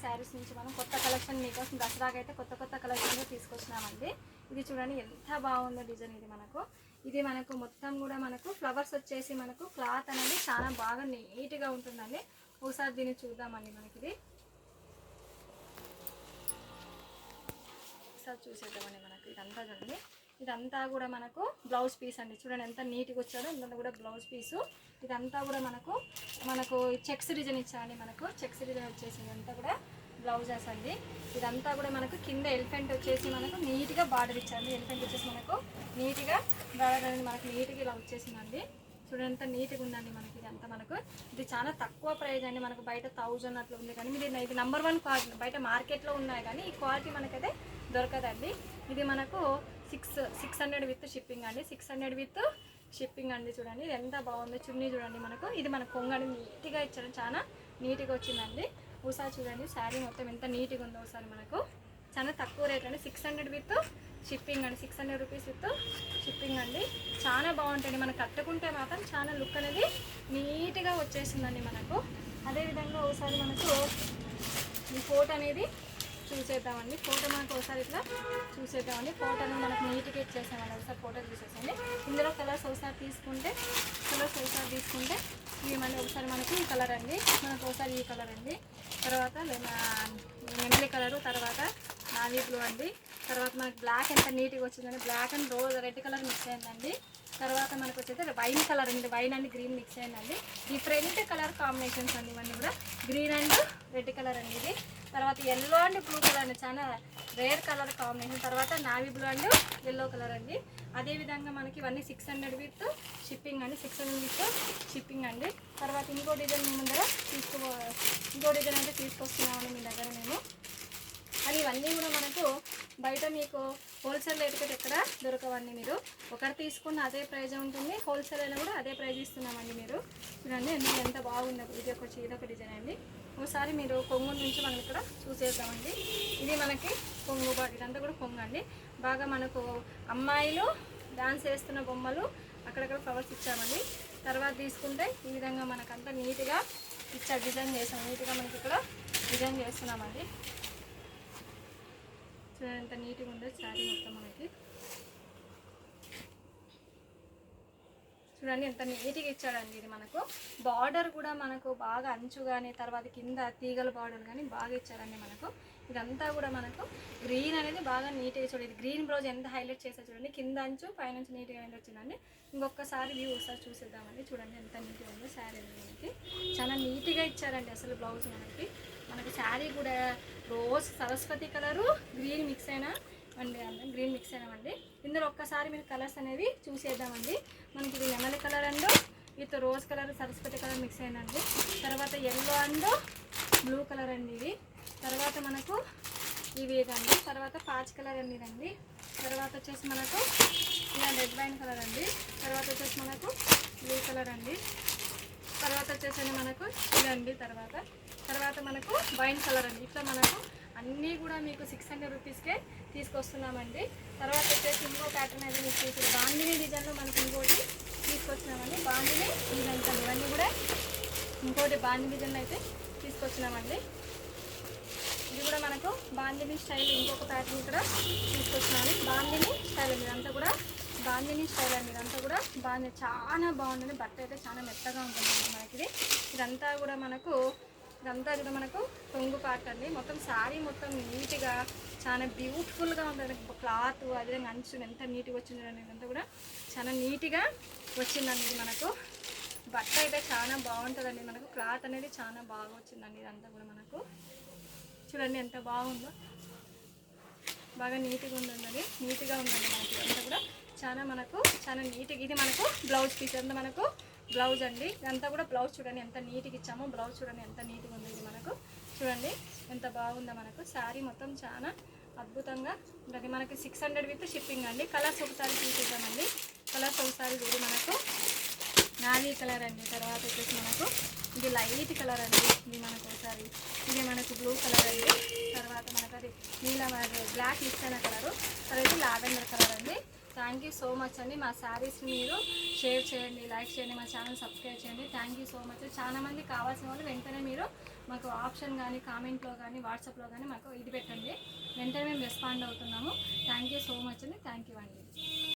శారీస్ నుంచి మనం కొత్త కలెక్షన్ మీకోసం దసరాకి అయితే కొత్త కొత్త కలెక్షన్లో తీసుకొచ్చినామండి. ఇది చూడండి ఎంత బాగుందో డిజైన్. ఇది మనకు మొత్తం కూడా మనకు ఫ్లవర్స్ వచ్చేసి మనకు క్లాత్ అనేది చాలా బాగా నీట్గా ఉంటుందండి. ఒకసారి దీన్ని చూద్దామండి. మనకి ఇది ఒకసారి చూసేద్దామండి. మనకు ఇదంతా చూడండి, ఇదంతా కూడా మనకు బ్లౌజ్ పీస్ అండి. చూడండి ఎంత నీట్గా వచ్చాడో, ఇదంతా కూడా బ్లౌజ్ పీసు. ఇదంతా కూడా మనకు చెక్స్ డిజైన్ ఇచ్చారండి. మనకు చెక్స్ డిజైన్ వచ్చేసింది. అంతా కూడా బ్లౌజెస్ అండి. ఇదంతా కూడా మనకు కింద ఎలిఫెంట్ వచ్చేసి మనకు నీట్గా బార్డర్ ఇచ్చారండి. ఎలిఫెంట్ వచ్చేసి మనకు నీట్గా బార్డర్ అనేది మనకు నీట్గా ఇలా వచ్చేసిందండి. చూడండి ఎంత నీట్గా ఉందండి. మనకి ఇదంతా ఇది చాలా తక్కువ ప్రైస్ అండి. మనకు బయట 1000 అట్లా ఉంది, కానీ ఇది నెంబర్ 1 క్వాలిటీ. బయట మార్కెట్లో ఉన్నాయి కానీ ఈ క్వాలిటీ మనకైతే దొరకదండి. ఇది మనకు 600 విత్ షిప్పింగ్ అండి. 600 విత్ షిప్పింగ్ అండి. చూడండి ఇది ఎంత బాగుందో. చున్నీ చూడండి మనకు. ఇది మన కొంగని నీట్గా ఇచ్చారు, చాలా నీట్గా వచ్చిందండి. ఒకసారి చూడండి శారీ మొత్తం ఎంత నీట్గా ఉందో. ఒకసారి మనకు చాలా తక్కువ రేట్ అండి. 600 విత్ షిప్పింగ్ అండి. 600 రూపీస్ విత్ షిప్పింగ్ అండి. చాలా బాగుంటుంది. మనం కట్టుకుంటే మాత్రం చాలా లుక్ అనేది నీట్గా వచ్చేసిందండి మనకు. అదేవిధంగా ఒకసారి మనకు ఈ ఫోటో అనేది చూసేద్దామండి. ఫోటో మనకు ఒకసారి ఇట్లా చూసేద్దామండి. ఫోటోని మనకు నీట్గా ఇచ్చేసామండి. ఒకసారి ఫోటో చూసేసండి. ఇందులో కలర్స్ ఒకసారి తీసుకుంటే ఇవి ఒకసారి మనకి ఈ కలర్ అండి. మనకు ఒకసారి ఈ కలర్ అండి, తర్వాత నెమలి కలరు, తర్వాత నావీ బ్లూ అండి, తర్వాత మనకి బ్లాక్ ఎంత నీట్గా వచ్చిందండి. Black and red colour mix అయిందండి. తర్వాత మనకు వచ్చేది వైన్ కలర్ అండి. వైన్ అండ్ గ్రీన్ మిక్స్ అయిందండి. డిఫరెంట్ కలర్ కాంబినేషన్స్ అండి. ఇవన్నీ కూడా గ్రీన్ అండ్ రెడ్ కలర్ అండి ఇది. తర్వాత ఎల్లో అండ్ బ్లూ కలర్ అండి, చాలా రేర్ కలర్ కాంబినేషన్. తర్వాత navy blue and yellow colour అండి. అదేవిధంగా మనకి ఇవన్నీ 600 విత్ షిప్పింగ్ అండి. 600 విత్ షిప్పింగ్ అండి. తర్వాత ఇంకో డిజైన్ మీ ముందర ఇంకో డిజైన్ అయితే తీసుకొస్తున్నామండి మీ దగ్గర మేము. అని ఇవన్నీ కూడా మనకు బయట మీకు హోల్సేల్ రేట్కి ఎక్కడ దొరకవండి. మీరు ఒకటి తీసుకున్న అదే ప్రైజ్ ఉంటుంది, హోల్సేల్ అయినా కూడా అదే ప్రైజ్ ఇస్తున్నామండి. మీరు చూడండి ఎందుకు ఎంత బాగుందో. ఇదొక డిజైన్ అండి. ఒకసారి మీరు కొంగు నుంచి మనం ఇక్కడ చూసేద్దామండి. ఇది మనకి కొంగు బాడీ, ఇదంతా కూడా కొంగు అండి. బాగా మనకు అమ్మాయిలు డాన్స్ వేస్తున్న బొమ్మలు అక్కడక్కడ ఫ్లవర్స్ ఇచ్చామండి. తర్వాత తీసుకుంటే ఈ విధంగా మనకంతా నీట్గా డిజైన్ చేసాం. నీట్గా మనకి ఇక్కడ డిజైన్ చేస్తున్నామండి. చూడండి ఎంత నీట్గా ఉందో శారీ మొత్తం మనకి. చూడండి ఎంత నీట్గా ఇచ్చాడండి. ఇది మనకు బార్డర్ కూడా మనకు బాగా అంచు కానీ, తర్వాత కింద తీగల బార్డర్ కానీ బాగా ఇచ్చారండి మనకు. ఇదంతా కూడా మనకు గ్రీన్ అనేది బాగా నీట్గా చూడండి. ఇది గ్రీన్ బ్లౌజ్ ఎంత హైలైట్ చేస్తారు చూడండి. కింద అంచు పైనుంచి నీట్గా అనేది వచ్చిందండి. ఇంకొకసారి వ్యూ ఒకసారి చూసేద్దామండి. చూడండి ఎంత నీట్గా ఉందో శారీ అనేది మనకి. చాలా నీట్గా ఇచ్చారండి అసలు బ్లౌజ్ మనకి శారీ కూడా rose Saraswati colour green mix అయినామండి. ఇందులో ఒక్కసారి మీరు కలర్స్ అనేవి చూసేద్దామండి. మనకి ఇది నెమలి colour and with rose colour Saraswati colour mix అయిందండి. తర్వాత ఎల్లో అండ్ బ్లూ కలర్ అండి ఇది. తర్వాత మనకు ఇవి ఇదండి. తర్వాత పాచ్ కలర్ అండి ఇదండి. తర్వాత వచ్చేసి మనకు ఇలా రెడ్ వైన్ కలర్ అండి. తర్వాత వచ్చేసి మనకు బ్లూ కలర్ అండి. తర్వాత వచ్చేసి మనకు ఇదండి. తర్వాత మనకు వైన్ కలర్ అండి. ఇట్లా మనకు అన్నీ కూడా మీకు 600 రూపీస్కే తీసుకొస్తున్నామండి. తర్వాత వచ్చేసి ఇంకో ప్యాటర్న్ అయితే మీకు చూసి బాందిని డిజైన్లో మనకి ఇంకోటి తీసుకొచ్చినామండి. బాందిని డిజైన్స్ అండి. ఇవన్నీ కూడా ఇంకోటి బాందిని డిజైన్ అయితే తీసుకొచ్చినామండి. ఇది కూడా మనకు బాందిని స్టైల్ ఇంకొక ప్యాటర్న్ ఇక్కడ తీసుకొచ్చినాము. బాందిని స్టైల్ అండి. ఇదంతా కూడా బాందిని స్టైల్ అండి. ఇదంతా కూడా చాలా బాగుంటుంది. బట్ట అయితే చాలా మెత్తగా ఉంటుందండి మనకి. ఇదంతా కూడా మనకు కొంగు పార్ట్ అండి. మొత్తం శారీ మొత్తం నీట్గా చాలా బ్యూటిఫుల్గా ఉంటుంది. క్లాత్ అదేవిధంగా అంచు ఎంత నీట్గా వచ్చిందండి. ఇదంతా కూడా చాలా నీట్గా వచ్చిందండి. ఇది మనకు బట్ట అయితే చాలా బాగుంటుందండి. మనకు క్లాత్ అనేది చాలా బాగా వచ్చిందండి. ఇదంతా కూడా మనకు చూడండి ఎంత బాగుందో. బాగా నీట్గా ఉందండి. నీట్గా ఉందండి మనకి. ఇదంతా కూడా చాలా నీట్గా. ఇది మనకు బ్లౌజ్ పీస్ అంతా మనకు బ్లౌజ్ అండి. ఇదంతా కూడా బ్లౌజ్ చూడండి ఎంత నీట్గా ఇచ్చామో. బ్లౌజ్ చూడండి ఎంత నీట్గా ఉంది. ఇది మనకు చూడండి ఎంత బాగుందో. మనకు శారీ మొత్తం చాలా అద్భుతంగా ఉంటుంది. మనకి 600 విత్ షిప్పింగ్ అండి. కలర్స్ ఒకసారి చూసేద్దామండి. కలర్స్ ఒకసారి ఇది మనకు నావీ కలర్ అండి. తర్వాత వచ్చేసి మనకు ఇది లైట్ కలర్ అండి. ఇది మనకు ఒకసారి ఇది మనకు బ్లూ కలర్ అండి. తర్వాత మనకు అది నీలం బ్లాక్ మిక్స్ అయిన కలరు. తర్వాత లావెండర్ కలర్ అండి. థ్యాంక్ యూ సో మచ్ అండి. మా శారీస్ని మీరు షేర్ చేయండి, లైక్ చేయండి, మా ఛానల్ సబ్స్క్రైబ్ చేయండి. Thank you so much. చాలా మంది కావాల్సిన వాళ్ళు వెంటనే మీరు మాకు ఆప్షన్ కానీ కామెంట్లో కానీ వాట్సాప్లో కానీ మాకు ఇది పెట్టండి, వెంటనే మేము రెస్పాండ్ అవుతున్నాము. థ్యాంక్ యూ సో మచ్ అండి. థ్యాంక్ యూ అండి.